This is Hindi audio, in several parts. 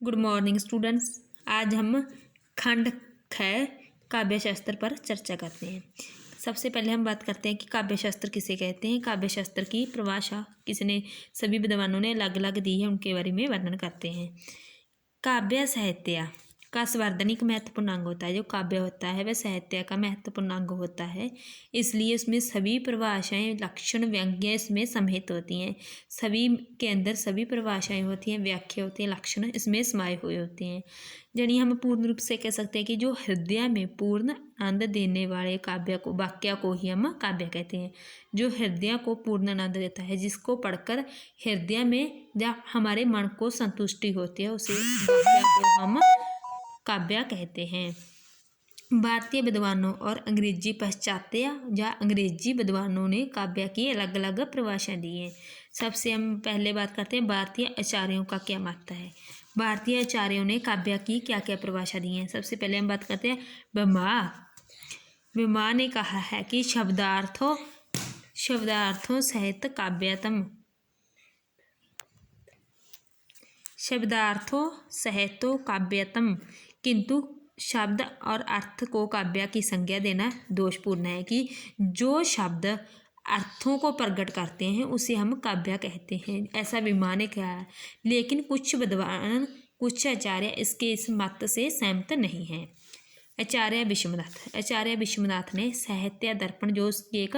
Good morning students. आज हम खंड ख काव्य शास्त्र पर चर्चा करते हैं। सबसे पहले हम बात करते हैं कि काव्य शास्त्र किसे कहते हैं। काव्य शास्त्र की परिभाषा किसने, सभी विद्वानों ने अलग अलग दी है, उनके बारे में वर्णन करते हैं। काव्य साहित्य का संवैधानिक महत्वपूर्ण अंग होता है। जो काव्य होता है वह साहित्य का महत्वपूर्ण अंग होता है, इसलिए उसमें सभी परिभाषाएं, लक्षण, व्यंग्य इसमें समाहित होती हैं। सभी के अंदर सभी परिभाषाएं होती हैं, व्याख्या होती है, लक्षण इसमें समाये हुए होते हैं। यानी हम पूर्ण रूप से कह सकते हैं कि जो हृदय में पूर्ण आनंद देने वाले काव्य को, वाक्य को ही हम काव्य कहते हैं। जो हृदय को पूर्ण आनंद देता है, जिसको पढ़कर हृदय में या हमारे मन को संतुष्टि होती है, उसे वाक्य को हम काव्य कहते हैं। भारतीय विद्वानों और अंग्रेजी पाश्चात्य या अंग्रेजी विद्वानों ने काव्य की अलग अलग परिभाषा दी है। सबसे हम पहले बात करते हैं भारतीय आचार्यों का क्या मत है। भारतीय आचार्यों ने काव्य की क्या क्या परिभाषा दी है। सबसे पहले हम बात करते हैं ब्रह्मा ने कहा है कि शब्दार्थों सहित काव्यतम, शब्दार्थों सहितो काव्यतम, किंतु शब्द और अर्थ को काव्य की संज्ञा देना दोषपूर्ण है। कि जो शब्द अर्थों को प्रकट करते हैं उसे हम काव्य कहते हैं, ऐसा विमान ने कहा है। लेकिन कुछ विद्वान, कुछ आचार्य इस मत से सहमत नहीं हैं। आचार्य विश्वनाथ ने साहित्य दर्पण, जो उसकी एक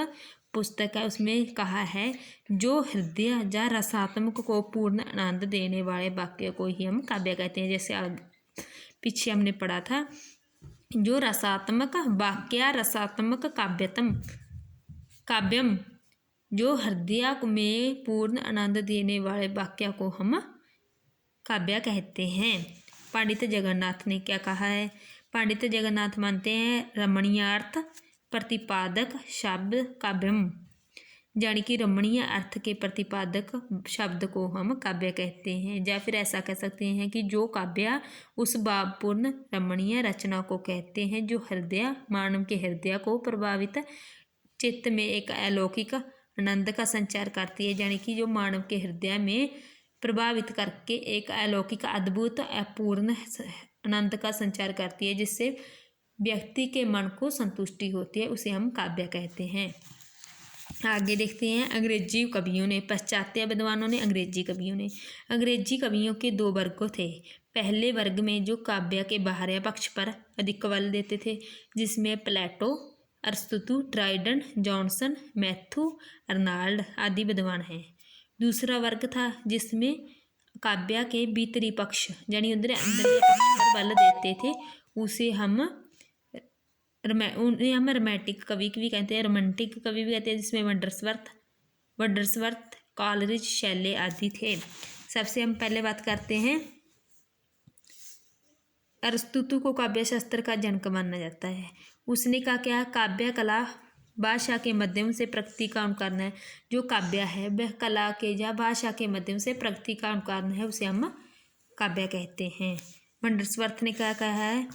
पुस्तक है, उसमें कहा है जो हृदय या रसात्मक को पूर्ण आनंद देने वाले वाक्य को ही हम काव्य कहते हैं। जैसे पीछे हमने पढ़ा था, जो रसात्मक वाक्य रसात्मक काव्यम, जो हृदय में पूर्ण आनंद देने वाले वाक्य को हम काव्य कहते हैं। पंडित जगन्नाथ ने क्या कहा है। पंडित जगन्नाथ मानते हैं रमणीयार्थ प्रतिपादक शब्द काव्यम, यानी कि रमणीय अर्थ के प्रतिपादक शब्द को हम काव्य कहते हैं। या फिर ऐसा कह सकते हैं कि जो काव्य उस भावपूर्ण रमणीय रचना को कहते हैं जो हृदय, मानव के हृदय को प्रभावित, चित्त में एक अलौकिक आनंद का संचार करती है। यानी कि जो मानव के हृदय में प्रभावित करके एक अलौकिक, अद्भुत, अपूर्ण आनंद का संचार करती है, जिससे व्यक्ति के मन को संतुष्टि होती है, उसे हम काव्य कहते हैं। आगे देखते हैं अंग्रेजी कवियों ने, पाश्चात्य विद्वानों ने, अंग्रेजी कवियों के दो वर्ग थे। पहले वर्ग में जो काव्य के बाहरी पक्ष पर अधिक बल देते थे, जिसमें प्लेटो, अरस्तु, ड्राइडन, जॉनसन, मैथ्यू अर्नाल्ड आदि विद्वान हैं। दूसरा वर्ग था जिसमें काव्य के भीतरी पक्ष, यानी अंदर पक्ष पर बल देते थे, उसे हम रोमांटिक कवि भी कहते हैं, रोमांटिक कवि भी कहते हैं, जिसमें वर्ड्सवर्थ, कॉलरिज, शैले आदि थे। सबसे हम पहले बात करते हैं, अरस्तु को काव्य शास्त्र का जनक माना जाता है। उसने कहा क्या, काव्य कला भाषा के माध्यम से प्रकृति का अनुकरण है। जो काव्य है वह कला के या भाषा के माध्यम से प्रकृति का अनुकरण है, उसे हम काव्य कहते हैं। वर्ड्सवर्थ ने क्या कहा है,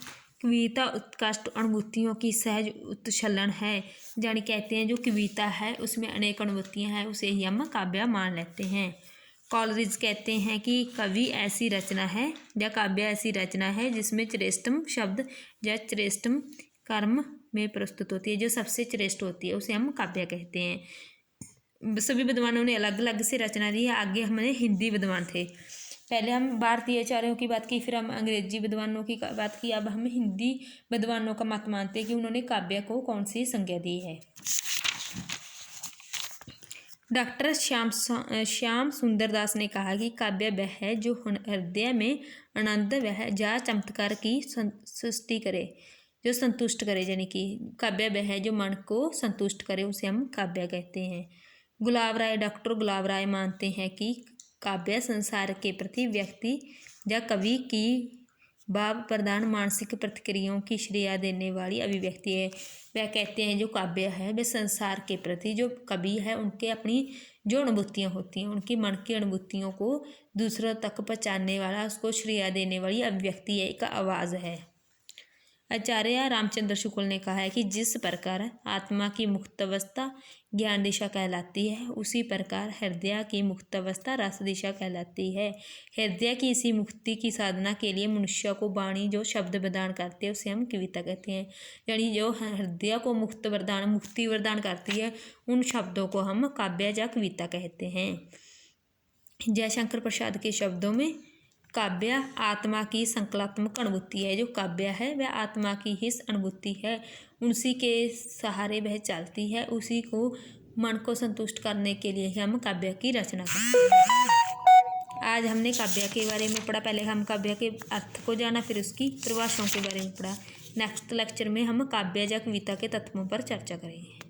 कविता उत्कृष्ट अनुभूतियों की सहज उत्क्षलन है। यानी कहते हैं जो कविता है उसमें अनेक अनुभूतियाँ हैं, उसे ही हम काव्य मान लेते हैं। कॉलरिज कहते हैं कि कवि ऐसी रचना है या काव्य ऐसी रचना है जिसमें श्रेष्ठतम शब्द या श्रेष्ठतम कर्म में प्रस्तुत होती है, जो सबसे श्रेष्ठ होती है, उसे हम काव्य कहते हैं। सभी विद्वानों ने अलग अलग से रचना दी है। आगे हमारे हिंदी विद्वान थे। पहले हम भारतीय आचार्यों की बात की, फिर हम अंग्रेजी विद्वानों की बात की, अब हम हिंदी विद्वानों का मत मानते हैं कि उन्होंने काव्य को कौन सी संज्ञा दी है। डॉक्टर श्याम सुंदर दास ने कहा कि काव्य वह है जो हृदय में आनंद वह जा चमत्कार की सृष्टि करे, जो संतुष्ट करे। यानी कि काव्य वह है जो मन को संतुष्ट करे, उसे हम काव्य कहते हैं। डॉक्टर गुलाब राय मानते हैं कि काव्य संसार के प्रति व्यक्ति या कवि की भाव प्रधान मानसिक प्रतिक्रियाओं की श्रेय देने वाली अभिव्यक्ति है। वह कहते हैं जो काव्य है वह संसार के प्रति जो कवि है उनके अपनी जो अनुभूतियाँ होती हैं, उनकी मन की अनुभूतियों को दूसरों तक पहुँचाने वाला, उसको श्रेय देने वाली अभिव्यक्ति है, एक आवाज़ है। आचार्य रामचंद्र शुक्ल ने कहा है कि जिस प्रकार आत्मा की मुक्त अवस्था ज्ञान दिशा कहलाती है, उसी प्रकार हृदय की मुक्त अवस्था रस दिशा कहलाती है। हृदय की इसी मुक्ति की साधना के लिए मनुष्य को वाणी जो शब्द प्रदान करती है उसे हम कविता कहते हैं। यानी जो हृदय को मुक्ति वरदान करती है, उन शब्दों को हम काव्य या कविता कहते हैं। जयशंकर प्रसाद के शब्दों में काव्य आत्मा की संकलात्मक अनुभूति है। जो काव्य है वह आत्मा की ही अनुभूति है, उसी के सहारे वह चलती है, उसी को मन को संतुष्ट करने के लिए हम काव्य की रचना करते हैं। आज हमने काव्य के बारे में पढ़ा। पहले हम काव्य के अर्थ को जाना, फिर उसकी परिभाषाओं के बारे में पढ़ा। नेक्स्ट लेक्चर में हम काव्य या कविता के तत्वों पर चर्चा करेंगे।